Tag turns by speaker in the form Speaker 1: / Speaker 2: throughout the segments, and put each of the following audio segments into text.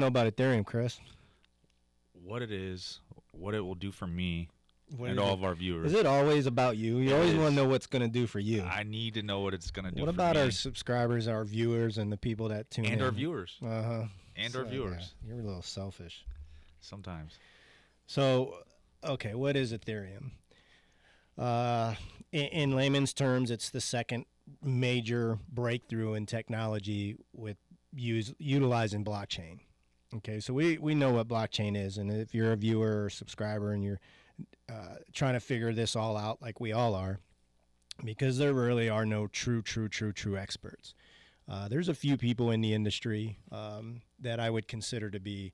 Speaker 1: about Ethereum, Chris?
Speaker 2: What it is, what it will do for me
Speaker 1: What
Speaker 2: and
Speaker 1: is
Speaker 2: all
Speaker 1: it?
Speaker 2: of our viewers.
Speaker 1: Is it always about you? You
Speaker 2: It
Speaker 1: always
Speaker 2: is.
Speaker 1: want to know what's going to do for you.
Speaker 2: I need to know what it's going to do
Speaker 1: What
Speaker 2: for
Speaker 1: about
Speaker 2: me
Speaker 1: our subscribers, our viewers, and the people that tune in?
Speaker 2: and our viewers.
Speaker 1: Uh-huh.
Speaker 2: And our viewers.
Speaker 1: Yeah, you're a little selfish.
Speaker 2: Sometimes.
Speaker 1: So, okay, what is Ethereum? In layman's terms, it's the second major breakthrough in technology with utilizing blockchain. Okay, so we know what blockchain is, and if you're a viewer or subscriber and you're trying to figure this all out like we all are, because there really are no true experts. There's a few people in the industry that I would consider to be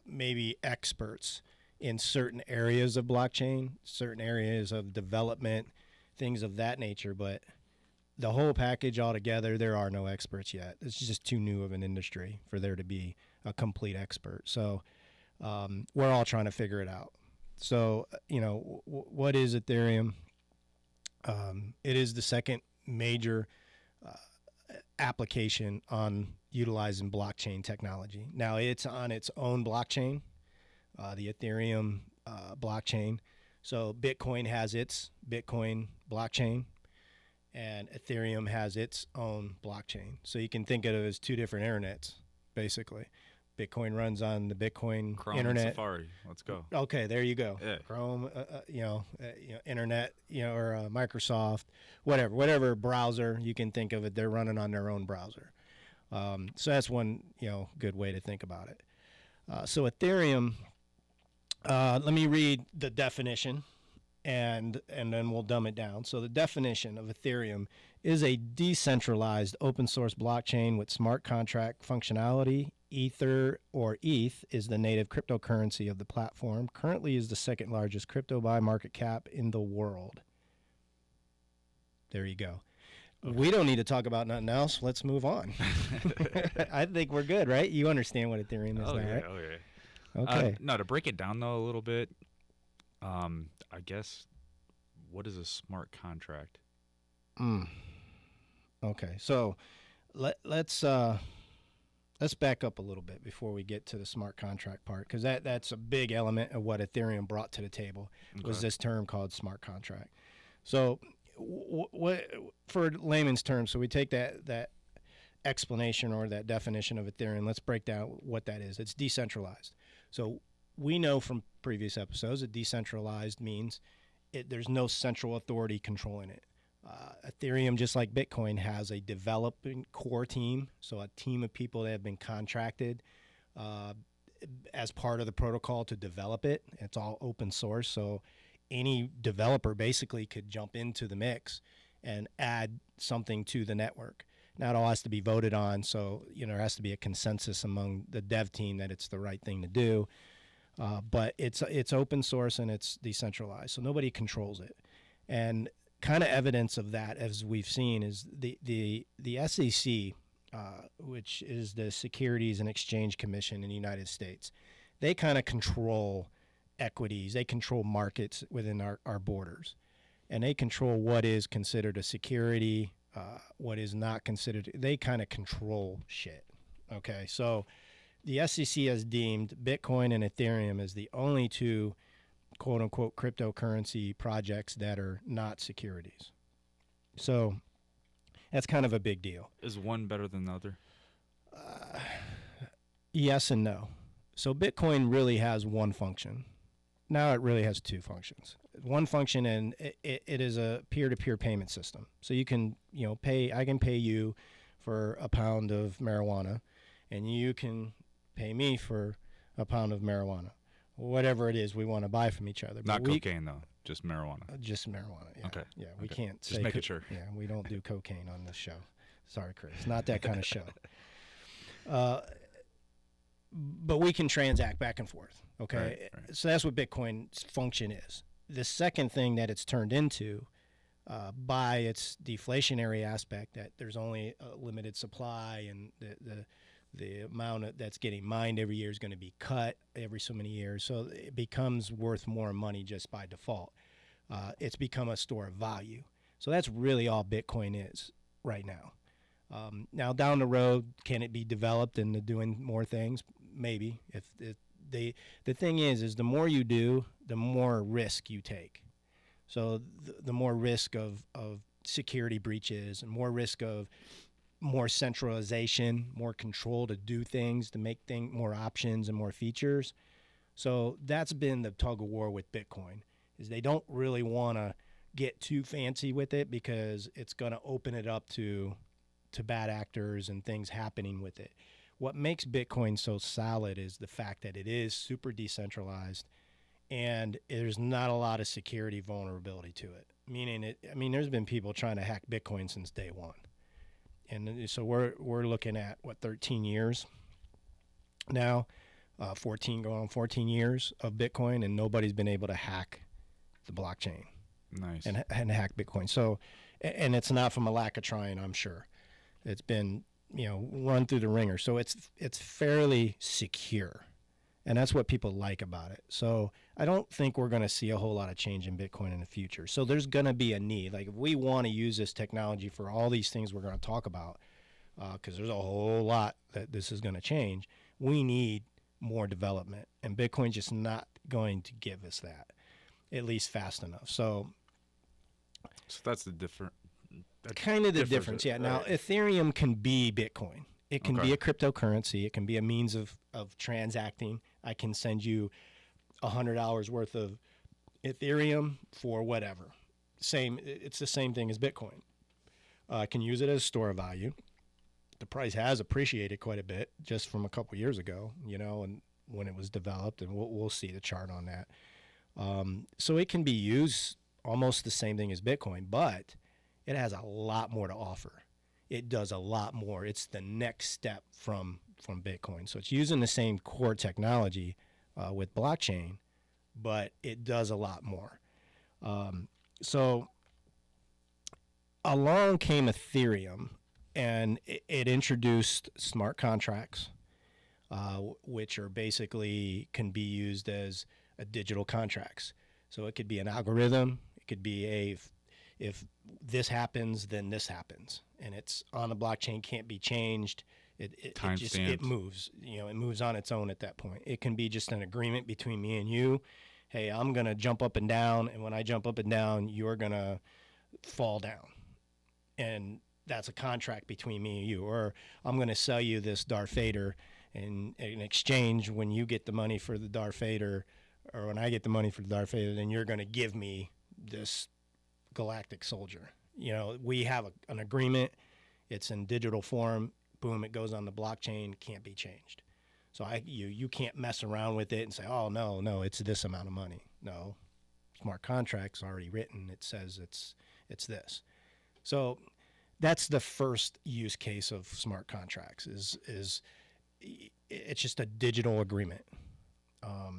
Speaker 1: maybe experts in certain areas of blockchain, certain areas of development, things of that nature. But the whole package altogether, there are no experts yet. It's just too new of an industry for there to be a complete expert. So we're all trying to figure it out. So, what is Ethereum? It is the second major application on utilizing blockchain technology. Now, it's on its own blockchain, the Ethereum blockchain. So Bitcoin has its Bitcoin blockchain, and Ethereum has its own blockchain. So you can think of it as two different internets, basically. Bitcoin runs on the Bitcoin
Speaker 2: Chrome
Speaker 1: internet.
Speaker 2: and Safari. Let's go.
Speaker 1: Okay, there you go.
Speaker 2: Yeah.
Speaker 1: Chrome, internet, or Microsoft, whatever browser you can think of it, they're running on their own browser. So that's one, good way to think about it. So Ethereum, let me read the definition, and then we'll dumb it down. So the definition of Ethereum is a decentralized open source blockchain with smart contract functionality. Ether, or ETH, is the native cryptocurrency of the platform. Currently is the second largest crypto by market cap in the world. There you go. Okay. We don't need to talk about nothing else. Let's move on. I think we're good, right? You understand what Ethereum is now, right? Okay.
Speaker 2: No, to break it down, though, a little bit, I guess, what is a smart contract?
Speaker 1: Okay, so let's back up a little bit before we get to the smart contract part, because that's a big element of what Ethereum brought to the table, was this term called smart contract. So what for layman's terms, so we take that explanation or that definition of Ethereum, let's break down what that is. It's decentralized. So we know from previous episodes that decentralized means there's no central authority controlling it. Ethereum, just like Bitcoin, has a developing core team, so a team of people that have been contracted as part of the protocol to develop it. It's all open source, so any developer basically could jump into the mix and add something to the network. Now, it all has to be voted on, so there has to be a consensus among the dev team that it's the right thing to do. But it's open source and it's decentralized, so nobody controls it. And kind of evidence of that, as we've seen, is the SEC, which is the Securities and Exchange Commission in the United States. They kind of control equities. They control markets within our borders. And they control what is considered a security, what is not considered. They kind of control shit. Okay, so the SEC has deemed Bitcoin and Ethereum as the only two quote-unquote cryptocurrency projects that are not securities. So that's kind of a big deal.
Speaker 2: Is one better than the other?
Speaker 1: Yes and no. So Bitcoin really has one function. Now it really has two functions. One function, and it is a peer-to-peer payment system. So you can, I can pay you for a pound of marijuana, and you can pay me for a pound of marijuana. Whatever it is we want to buy from each other.
Speaker 2: Not cocaine, though. Just marijuana.
Speaker 1: Just marijuana, yeah.
Speaker 2: Okay.
Speaker 1: Yeah, we can't
Speaker 2: just making sure.
Speaker 1: Yeah, we don't do cocaine on this show. Sorry, Chris. Not that kind of show. But we can transact back and forth, okay? Right. So that's what Bitcoin's function is. The second thing that it's turned into, by its deflationary aspect, that there's only a limited supply and the amount that's getting mined every year is going to be cut every so many years. So it becomes worth more money just by default. It's become a store of value. So that's really all Bitcoin is right now. Now, down the road, can it be developed into doing more things? maybe if the thing is the more you do, the more risk you take. So the more risk of security breaches and more risk of more centralization, more control to do things, to make more options and more features. So that's been the tug of war with Bitcoin, is they don't really want to get too fancy with it because it's going to open it up to bad actors and things happening with it. What makes Bitcoin so solid is the fact that it is super decentralized and there's not a lot of security vulnerability to it. There's been people trying to hack Bitcoin since day one. And so we're looking at, 13 years now, 14 years of Bitcoin, and nobody's been able to hack the blockchain.
Speaker 2: Nice.
Speaker 1: And hack Bitcoin. So, and it's not from a lack of trying, I'm sure. It's been, run through the ringer. So it's fairly secure. And that's what people like about it. So I don't think we're going to see a whole lot of change in Bitcoin in the future. So there's going to be a need. Like if we want to use this technology for all these things we're going to talk about, because there's a whole lot that this is going to change, we need more development. And Bitcoin's just not going to give us that, at least fast enough. So
Speaker 2: that's the different.
Speaker 1: Kind of the difference, yeah. Right. Now, Ethereum can be Bitcoin. It can be a cryptocurrency. It can be a means of transacting. I can send you $100 worth of Ethereum for whatever. It's the same thing as Bitcoin. I can use it as a store of value. The price has appreciated quite a bit just from a couple years ago, and when it was developed, and we'll see the chart on that. So it can be used almost the same thing as Bitcoin, but it has a lot more to offer. It does a lot more. It's the next step from Bitcoin. So it's using the same core technology with blockchain, but it does a lot more. So along came Ethereum, and it introduced smart contracts, which are basically can be used as a digital contracts. So it could be an algorithm. It could be if this happens, then this happens, and it's on the blockchain, can't be changed. It moves. It moves on its own at that point. It can be just an agreement between me and you. Hey, I'm gonna jump up and down, and when I jump up and down, you're gonna fall down, and that's a contract between me and you. Or I'm gonna sell you this Darth Vader, and in exchange, when you get the money for the Darth Vader, or when I get the money for the Darth Vader, then you're gonna give me this galactic soldier. We have an agreement. It's in digital form. Boom, it goes on the blockchain, can't be changed. So you can't mess around with it and say, oh, no, it's this amount of money. No, smart contract's already written. It says it's this. So that's the first use case of smart contracts is it's just a digital agreement.